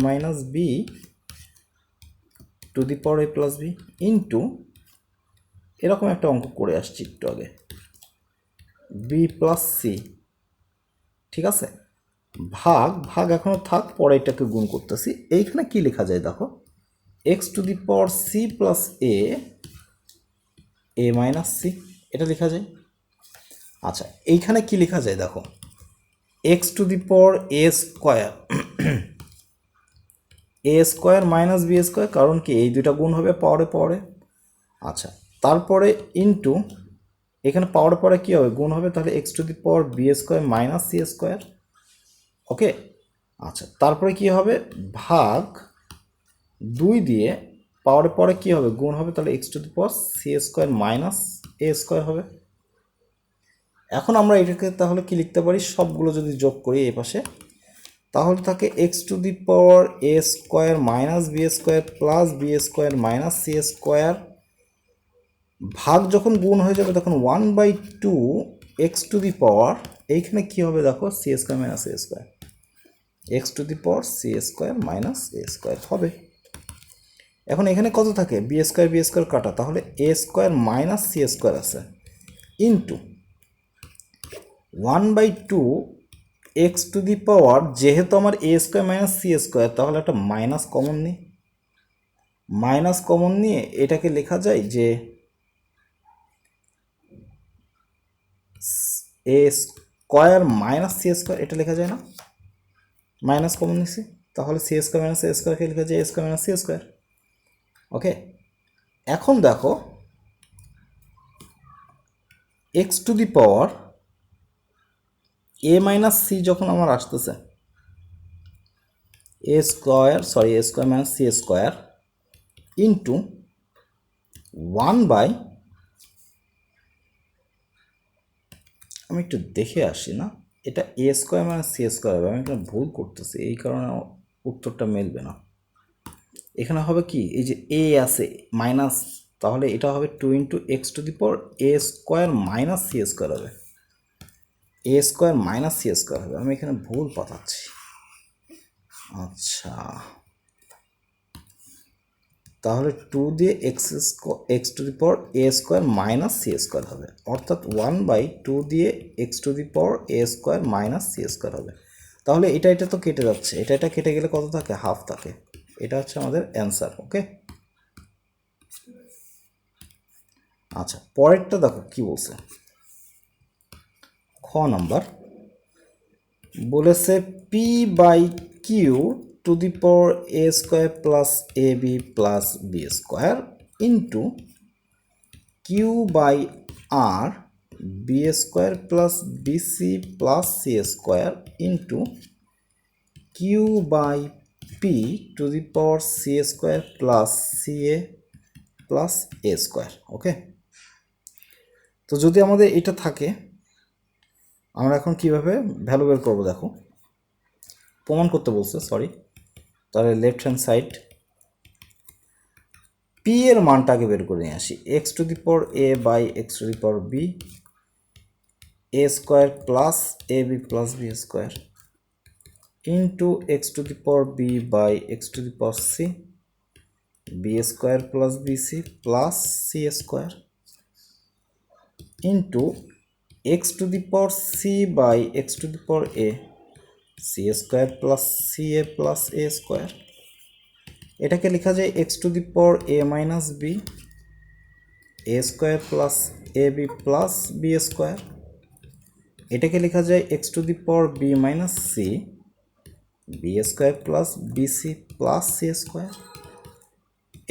+ b, into এরকম একটা অঙ্ক করে আসছি একটু আগে, b + c, ঠিক আছে। ভাগ ভাগ এখনো থাক, পরে এটাকে গুণ করতেছি। এইখানে কি লেখা যায় দেখো, x⁴c + a - c, এটা লেখা যায়। আচ্ছা, এইখানে কি লেখা যায় দেখো, x⁴a² a² - কারণ কি এই দুইটা গুণ হবে পাওয়ারে। আচ্ছা, তারপরে ইন্টু এখানে পাওয়ারে কি হবে, গুণ হবে, তাহলে x⁴b² - c²। ওকে। আচ্ছা, তারপরে কি হবে, ভাগ 2 দিয়ে পাওয়ারে কি হবে, গুণ হবে, তাহলে x⁴c² - a² হবে। এখন আমরা এটাকে তাহলে কি লিখতে পারি, সবগুলো যদি যোগ করি এই পাশে, তাহলে থাকে x⁴a² - b² - c², ভাগ যখন গুণ হয়ে যাবে তখন 1/2 x⁴, এইখানে কি হবে দেখো c² - a², x⁴c² - a² হবে। এখন এখানে কত থাকে, b² কাটা, তাহলে a² - c² আছে, ইন্টু 1/2 x⁴, যেহেতু আমার a² - c², তাহলে একটা মাইনাস কমন নিয়ে এটাকে লেখা যায় যে a² - c², এটা লেখা যায় না, মাইনাস কমন নিছি, তাহলে c² - a² কে লেখা যায় a² - c²। ওকে। এখন দেখো x⁴ a - c যখন আমার আসতেছে a² - c² ইন্টু 1 আমি একটু দেখে আসি না, এটা এ স্কোয়ার মাইনাস সি স্কোয়ার হবে। আমি এখানে ভুল করতেছি, এই কারণে উত্তরটা মেলবে না। এখানে হবে কি, এই যে এ আছে মাইনাস, তাহলে এটা হবে 2 into x to the power A square minus C square হবে, a square minus C square হবে। আমি এখানে ভুল পাঠাচ্ছি। আচ্ছা, তাহলে 2 দিয়ে x to the power A square minus C square হবে, অর্থাৎ 1/2 দিয়ে x to the power A square minus C square হবে। তাহলে এটা তো কেটে যাচ্ছে, এটা কেটে গেলে কত থাকে, হাফ থাকে। এটা হচ্ছে আমাদের অ্যান্সার। ওকে, আচ্ছা পরেরটা দেখো কি বলছে। খ নাম্বার বলেছে P by Q to the power A square plus A B plus B square into Q by R B square plus BC plus C square into Q by P to the power C square plus C A plus A square. Okay, তো যদি আমাদের এটা থাকে, আমরা এখন কিভাবে value বের করবো দেখো, প্রমাণ করতে বলছে, সরি। তাহলে লেফট হ্যান্ড সাইড পি এর মানটাকে বের করে নিয়ে আসি, x to the power a by x to the power b a square plus A B plus B square into x to the power b by x to the power C b square plus BC plus C square into x to the power c by x to the power A c square plus C A plus A square. এটাকে লেখা যায় x to the power A minus b a square plus A B plus B square. এটাকে লেখা যায় x to the power B minus c b square plus BC plus C square.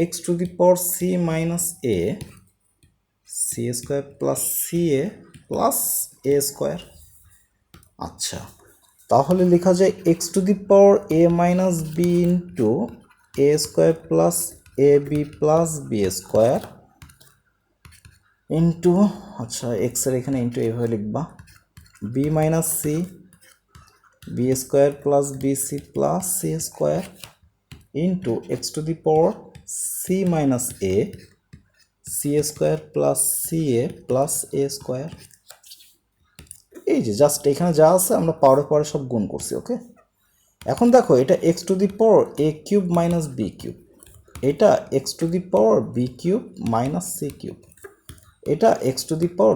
X to the power C minus a c square plus C A plus A square. আচ্ছা, তাহলে লেখা যায় x to the power A minus b into a square plus A B plus B square into, আচ্ছা এক্সের এখানে into এভাবে লিখবা, B minus c b square plus BC plus C square into x to the power C minus a c square plus C A plus A square. এই যে just এখানে যা আছে আমরা পাওয়ারে পরে সব গুণ করছি। ওকে, এখন দেখো এটা X to the power A cube minus B cube, এটা X to the power B cube minus C cube, এটা X to the power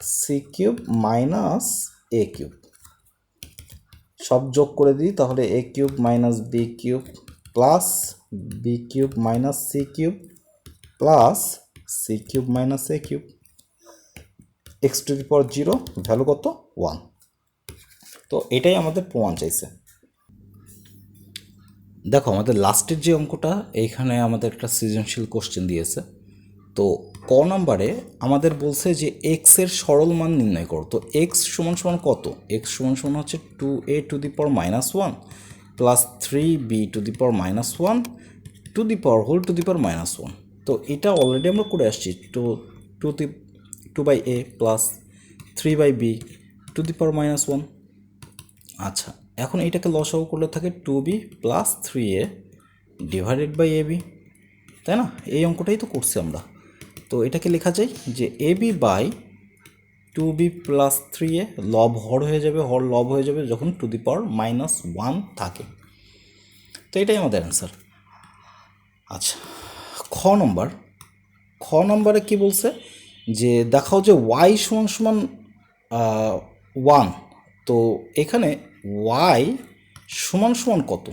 C cube minus A cube. সব যোগ করে দিই, তাহলে A cube minus B cube plus B cube minus C cube plus C cube minus A cube. X to the power 0, value কত, 1। তো এটাই আমাদের প্রমাণ চাইছে। দেখো আমাদের লাস্টের যে অঙ্কটা, এইখানে আমাদের একটা সৃজনশীল কোশ্চেন দিয়েছে। তো ক নাম্বারে আমাদের বলছে যে এক্স এর সরল মান নির্ণয় করো। তো এক্স সমান সমান কত, এক্স সমান সমান হচ্ছে 2a to the power minus 1 plus 3b to the power minus 1 to the power whole to the power minus 1। তো এটা অলরেডি আমরা করে আসছি, তো 2/a plus 3/b to the power minus 1। আচ্ছা, এখন এইটাকে লসাগু করলে থাকে 2b plus 3a divided by ab, তাই না? এই অঙ্কটাই তো করছি আমরা। তো এটাকে লেখা যায় যে ab by 2b plus 3a লব হর হয়ে যাবে, হর লব হয়ে যাবে যখন টু দি পাওয়ার মাইনাস 1 থাকে। তো এটাই আমাদের অ্যান্সার। আচ্ছা, খ নম্বরে কি বলছে যে দেখাও যে y সমান সমান 1। তো এখানে y সমান সমান কত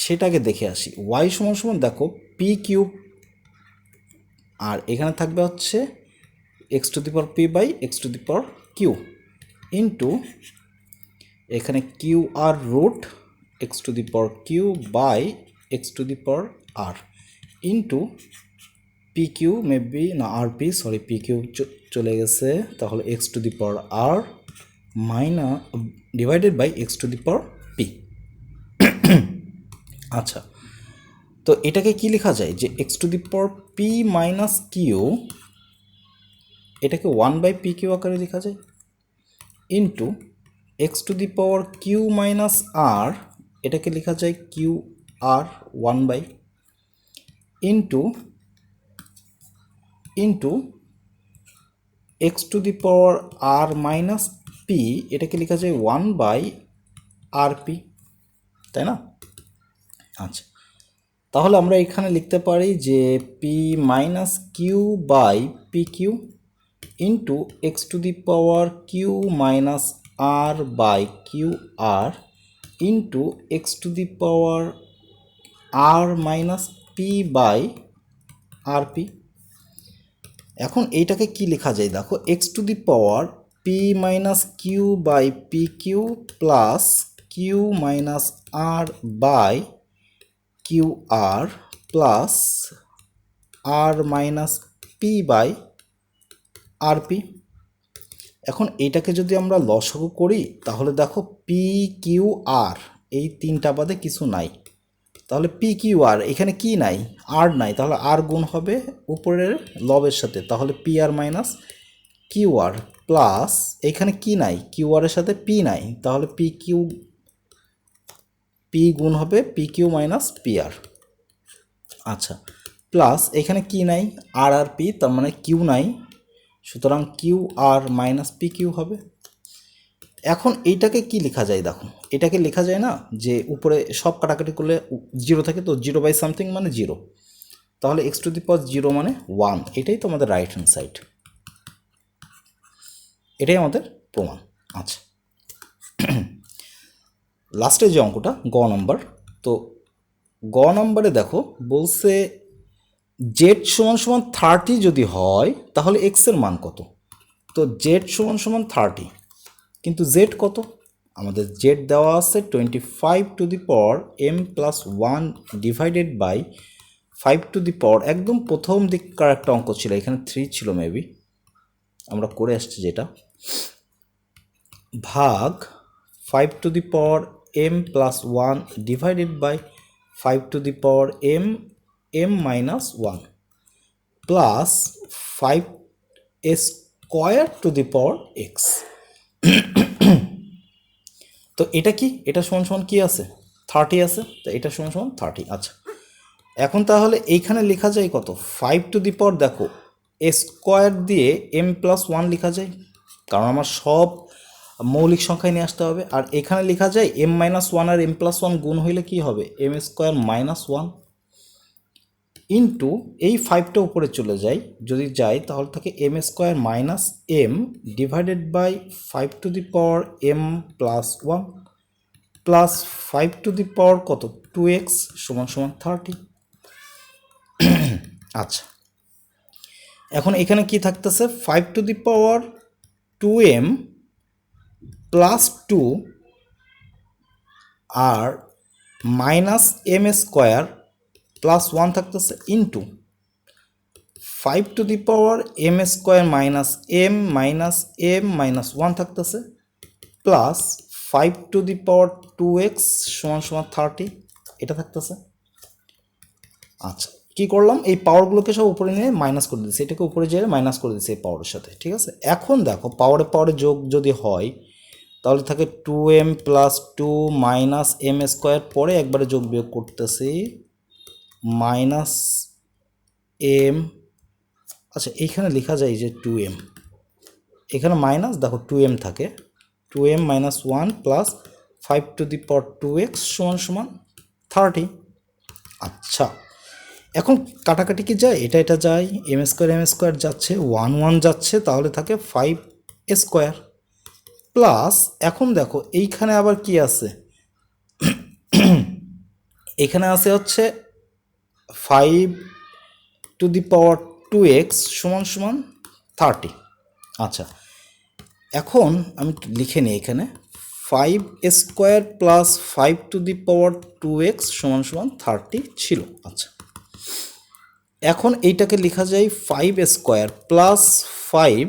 সেটাকে দেখে আসি। y সমান সমান দেখো পি কিউব, আর এখানে থাকবে হচ্ছে X to the power P by x to the power Q into এখানে Q R root X to the power Q by x to the power R into P Q maybe না R P, sorry P Q চলে গেছে, তাহলে X to the power R minus divided by x to the power P. আচ্ছা, তো এটাকে কি লেখা যায় যে X to the power P minus Q, এটাকে 1/p কিউ আকারে লেখা যায় into x to the power Q minus R, এটাকে লেখা যায় Q R 1 into into x to the power R minus P, এটাকে লেখা যায় 1/rp, তাই না? আচ্ছা, তাহলে আমরা এখানে লিখতে পারি যে p minus q by p q into x to the power Q minus r by q r into x to the power R minus p by r p. এখন এইটাকে কি লেখা যায় দেখো, x to the power P minus q by p q plus q minus r by q R plus R minus p by r p. এখন এইটাকে যদি আমরা লসাগু করি তাহলে দেখো পি কিউ আর এই তিনটা বাদে কিছু নাই, তাহলে পি কিউ আর এখানে কি নাই, আর নাই, তাহলে আর গুণ হবে উপরের লবের সাথে, তাহলে পি আর মাইনাস কিউ আর প্লাস এখানে কি নাই, কিউ আর এর সাথে পি নাই, তাহলে পি গুণ হবে P Q minus P R. আচ্ছা, প্লাস এখানে কি নাই, আর আর পি, তার মানে কিউ নাই, সুতরাং Q R minus P Q হবে। এখন এইটাকে কি লেখা যায় দেখো, এটাকে লেখা যায় না যে উপরে সব কাটাকাটি করলে জিরো থাকে, তো 0/সামথিং মানে 0, তাহলে এক্স টু দি পাওয়ার 0 মানে 1, এটাই তো আমাদের রাইট হ্যান্ড সাইড, এটাই আমাদের প্রমাণ। আচ্ছা, লাস্টের যে অঙ্কটা গ নম্বর, তো গ নম্বরে দেখো বলছে জেড সমান সমান 30 যদি হয় তাহলে এক্সের মান কত। তো জেড সমান সমান 30, কিন্তু জেড কত, আমাদের জেড দেওয়া আছে 25 to the power m plus 1 divided by 5 to the power, একদম প্রথম দিককার একটা অঙ্ক ছিল, এখানে 3 ছিল মেবি, আমরা করে আসছি যেটা, ভাগ 5 to the power m plus 1 divided by 5 to the power m minus 1 plus 5 square to the power x। তো এটা কি, এটা সমান সমান কি আছে, 30 আছে, তো এটা সমান সমান 30। আচ্ছা, এখন তাহলে এইখানে লেখা যায় কত, 5 টু দি পাওয়ার দেখো স্কোয়ার দিয়ে m প্লাস 1 লেখা যায়, কারণ আমার সব মৌলিক সংখ্যায় নিয়ে আসতে হবে, আর এখানে লেখা যায় m মাইনাস 1 আর m প্লাস 1 গুণ হইলে কি হবে, m স্কোয়ার মাইনাস 1 ইন্টু এই 5টা উপরে চলে যায়, যদি যায় তাহলে থাকে m square minus m divided by 5 to the power m plus 1 plus 5 to the power কত 2x সমান সমান 30। আচ্ছা, এখন এখানে কি থাকতেছে, 5 to the power 2m plus 2 আর মাইনাস m স্কোয়ার প্লাস 1 থাকতেছে into 5 to the power m square minus m minus 1 থাকতেছে plus 5 to the power 2x সমান সমান 30, এটা থাকতেছে। আচ্ছা, কি করলাম, এই পাওয়ারগুলোকে সব উপরে নিয়ে মাইনাস করে দিচ্ছি, এটাকে উপরে যেয়ে মাইনাস করে দিচ্ছি এই পাওয়ারের সাথে, ঠিক আছে। এখন দেখো পাওয়ারে যোগ যদি হয় তাহলে থাকে 2m plus 2 minus m square, পরে একবারে যোগ বিয়োগ করতেছি মাইনাস m। আচ্ছা, এইখানে লেখা যায় যে 2m, এখানে মাইনাস দেখো 2m থাকে, 2m minus 1 plus 5 to the power 2x সমান সমান 30। আচ্ছা, এখন কাটাকাটি কি যায়, এটা যায়, m স্কোয়ার যাচ্ছে, 1 যাচ্ছে, তাহলে থাকে 5 স্কোয়ার প্লাস, এখন দেখো এইখানে আবার কি আছে, এখানে আছে হচ্ছে 5 টু দি পাওয়ার 2x সমান সমান 30। আচ্ছা, এখন আমি লিখে নিই এখানে 5 square plus 5 to the power 2x সমান সমান 30 ছিল। আচ্ছা, এখন এইটাকে লেখা যায় 5 square plus 5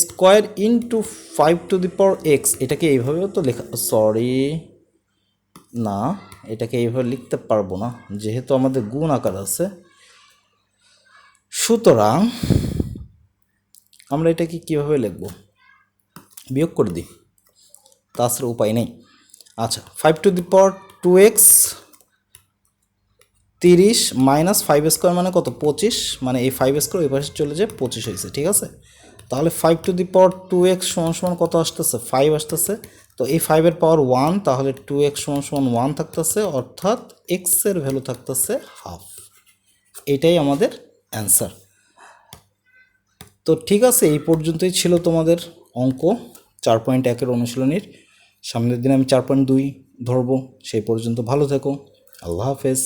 square into 5 to the power x, এটাকে এইভাবেও তো লেখা, সরি না, এটাকে এইভাবে লিখতে পারবো না যেহেতু আমাদের গুণ আকার আছে, সুতরাং আমরা এটাকে কীভাবে লিখব, বিয়োগ করে দিই, তাছাড়া উপায় নেই। আচ্ছা, 5^2x 30 মাইনাস 5 স্কোয়ার মানে কত, 25, মানে এই 5 স্কোয়ার এই পাশে চলে যায় 25 হয়েছে, ঠিক আছে। তাহলে 5^2x সমান সমান কত আসতেছে, 5 আসতেছে। তো এই 5-এর পাওয়ার 1, তাহলে 2x সমান সমান 1 থাকতেছে, অর্থাৎ এক্সের ভ্যালু থাকতেছে হাফ। এটাই আমাদের অ্যান্সার। তো ঠিক আছে, এই পর্যন্তই ছিল তোমাদের অঙ্ক 4.1-এর অনুশীলনীর। সামনের দিনে আমি 4.2 ধরবো। সেই পর্যন্ত ভালো থেকো, আল্লাহ হাফেজ।